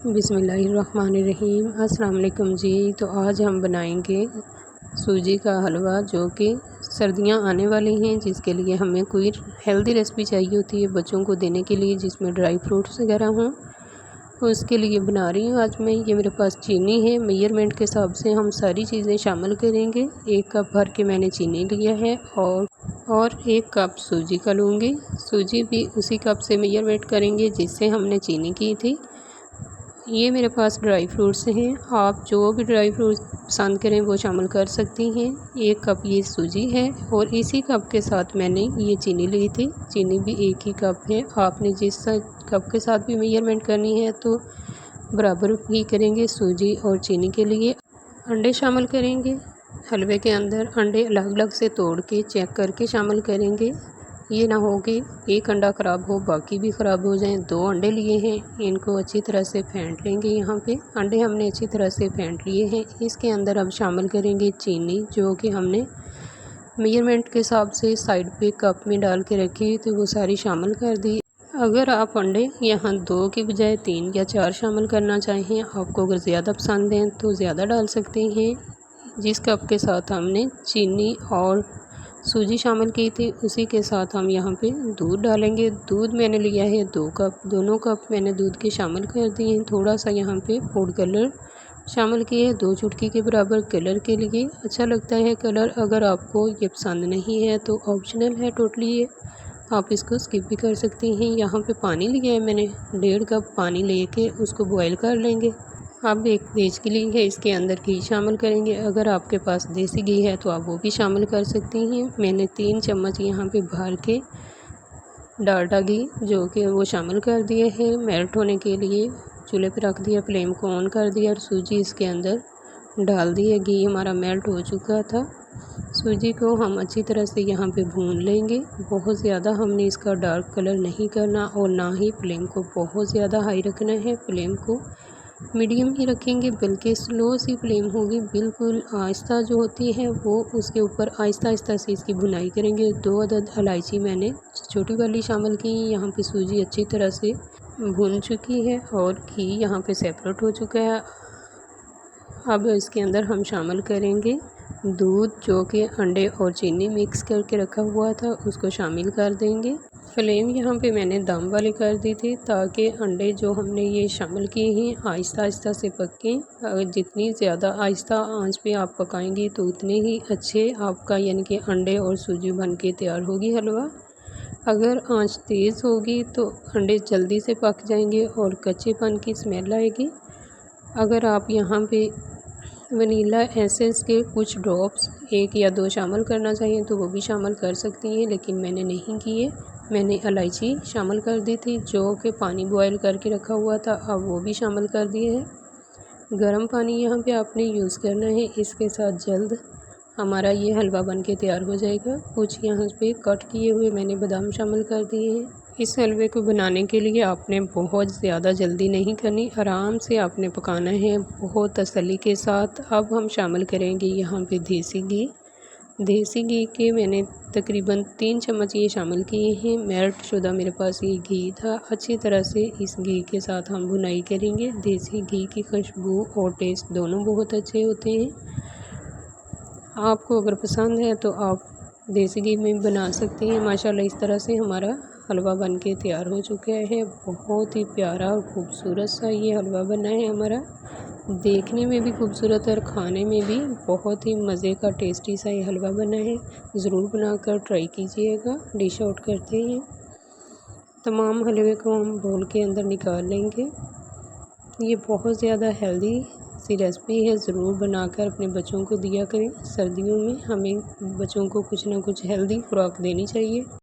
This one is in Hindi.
बिस्मिल्लाहिर्रहमानिर्रहीम। अस्सलाम वालेकुम जी। तो आज हम बनाएंगे सूजी का हलवा, जो कि सर्दियां आने वाली हैं, जिसके लिए हमें कोई हेल्दी रेसिपी चाहिए होती है बच्चों को देने के लिए, जिसमें ड्राई फ्रूट्स वगैरह हों। तो उसके लिए बना रही हूँ आज मैं। ये मेरे पास चीनी है, मेजरमेंट के हिसाब से हम सारी चीज़ें शामिल करेंगे। 1 कप भर के मैंने चीनी लिया है और 1 कप सूजी का लूँगी। सूजी भी उसी कप से मेजरमेंट करेंगे जिससे हमने चीनी की थी। ये मेरे पास ड्राई फ्रूट्स हैं, आप जो भी ड्राई फ्रूट्स पसंद करें वो शामिल कर सकती हैं। 1 कप ये सूजी है और इसी कप के साथ मैंने ये चीनी ली थी। चीनी भी 1 ही कप है। आपने जिस कप के साथ भी मेजरमेंट करनी है तो बराबर ही करेंगे। सूजी और चीनी के लिए अंडे शामिल करेंगे। हलवे के अंदर अंडे अलग अलग से तोड़ के चेक करके शामिल करेंगे। ये ना हो कि एक अंडा ख़राब हो बाकी भी ख़राब हो जाएं। 2 अंडे लिए हैं, इनको अच्छी तरह से फेंट लेंगे। यहाँ पे अंडे हमने अच्छी तरह से फेंट लिए हैं। इसके अंदर अब शामिल करेंगे चीनी, जो कि हमने मेजरमेंट के हिसाब से साइड पे कप में डाल के रखी, तो वो सारी शामिल कर दी। अगर आप अंडे यहाँ 2 की बजाय 3 या 4 शामिल करना चाहें, आपको अगर ज़्यादा पसंद हैं तो ज़्यादा डाल सकते हैं। जिस कप के साथ हमने चीनी और सूजी शामिल की थी, उसी के साथ हम यहाँ पे दूध डालेंगे। दूध मैंने लिया है 2 कप। दोनों कप मैंने दूध के शामिल कर दिए हैं। थोड़ा सा यहाँ पे फूड कलर शामिल किए, 2 चुटकी के बराबर, कलर के लिए। अच्छा लगता है कलर। अगर आपको ये पसंद नहीं है तो ऑप्शनल है टोटली, ये आप इसको स्किप भी कर सकती हैं। यहाँ पे पानी लिया है मैंने, 1.5 कप पानी लेके उसको बॉयल कर लेंगे। अब एक देसी घी है, इसके अंदर घी शामिल करेंगे। अगर आपके पास देसी घी है तो आप वो भी शामिल कर सकती हैं। मैंने 3 चम्मच यहाँ पे भर के डालडा घी, जो कि वो शामिल कर दिए हैं। मेल्ट होने के लिए चूल्हे पे रख दिया, फ्लेम को ऑन कर दिया और सूजी इसके अंदर डाल दी है। घी हमारा मेल्ट हो चुका था। सूजी को हम अच्छी तरह से यहाँ पे भून लेंगे। बहुत ज़्यादा हमने इसका डार्क कलर नहीं करना और ना ही फ्लेम को बहुत ज़्यादा हाई रखना है। फ्लेम को मीडियम ही रखेंगे, बल्कि स्लो सी फ्लेम होगी। बिल्कुल आहिस्ता जो होती है वो उसके ऊपर आहिस्ता आहिस्ता से इसकी भुनाई करेंगे। 2 अदद इलायची मैंने छोटी वाली शामिल की। यहाँ पे सूजी अच्छी तरह से भुन चुकी है और घी यहाँ पे सेपरेट हो चुका है। अब इसके अंदर हम शामिल करेंगे दूध, जो कि अंडे और चीनी मिक्स करके रखा हुआ था, उसको शामिल कर देंगे। फ्लेम यहाँ पे मैंने दम वाली कर दी थी, ताकि अंडे जो हमने ये शामिल किए हैं आहिस्ता आहिस्ता से पकें। जितनी ज़्यादा आहिस्ता आंच पे आप पकाएंगी तो उतने ही अच्छे आपका, यानी कि अंडे और सूजी बन के तैयार होगी हलवा। अगर आंच तेज़ होगी तो अंडे जल्दी से पक जाएंगे और कच्चेपन की स्मेल आएगी। अगर आप यहाँ पे वनीला एसेंस के कुछ ड्रॉप्स 1 या 2 शामिल करना चाहिए तो वो भी शामिल कर सकती हैं, लेकिन मैंने नहीं किए। मैंने इलायची शामिल कर दी थी, जो कि पानी बॉयल करके रखा हुआ था, अब वो भी शामिल कर दिए हैं। गर्म पानी यहाँ पे आपने यूज़ करना है, इसके साथ जल्द हमारा ये हलवा बन के तैयार हो जाएगा। कुछ यहाँ पे कट किए हुए मैंने बादाम शामिल कर दिए हैं। इस हलवे को बनाने के लिए आपने बहुत ज़्यादा जल्दी नहीं करनी, आराम से आपने पकाना है, बहुत तसल्ली के साथ। अब हम शामिल करेंगे यहाँ पे देसी घी। देसी घी के मैंने तकरीबन 3 चम्मच ये शामिल किए हैं। मेल्ट शुदा मेरे पास ये घी था। अच्छी तरह से इस घी के साथ हम भुनाई करेंगे। देसी घी की खुशबू और टेस्ट दोनों बहुत अच्छे होते हैं। आपको अगर पसंद है तो आप देसी घी में बना सकती हैं। माशाल्लाह इस तरह से हमारा हलवा बन के तैयार हो चुका है। बहुत ही प्यारा और ख़ूबसूरत सा ये हलवा बना है हमारा। देखने में भी खूबसूरत और खाने में भी बहुत ही मज़े का टेस्टी सा ये हलवा बना है। ज़रूर बनाकर ट्राई कीजिएगा। डिश आउट करते हैं। तमाम हलवे को हम बोल के अंदर निकाल लेंगे। ये बहुत ज़्यादा हेल्दी सी रेसिपी है, ज़रूर बनाकर अपने बच्चों को दिया करें। सर्दियों में हमें बच्चों को कुछ ना कुछ हेल्दी खुराक देनी चाहिए।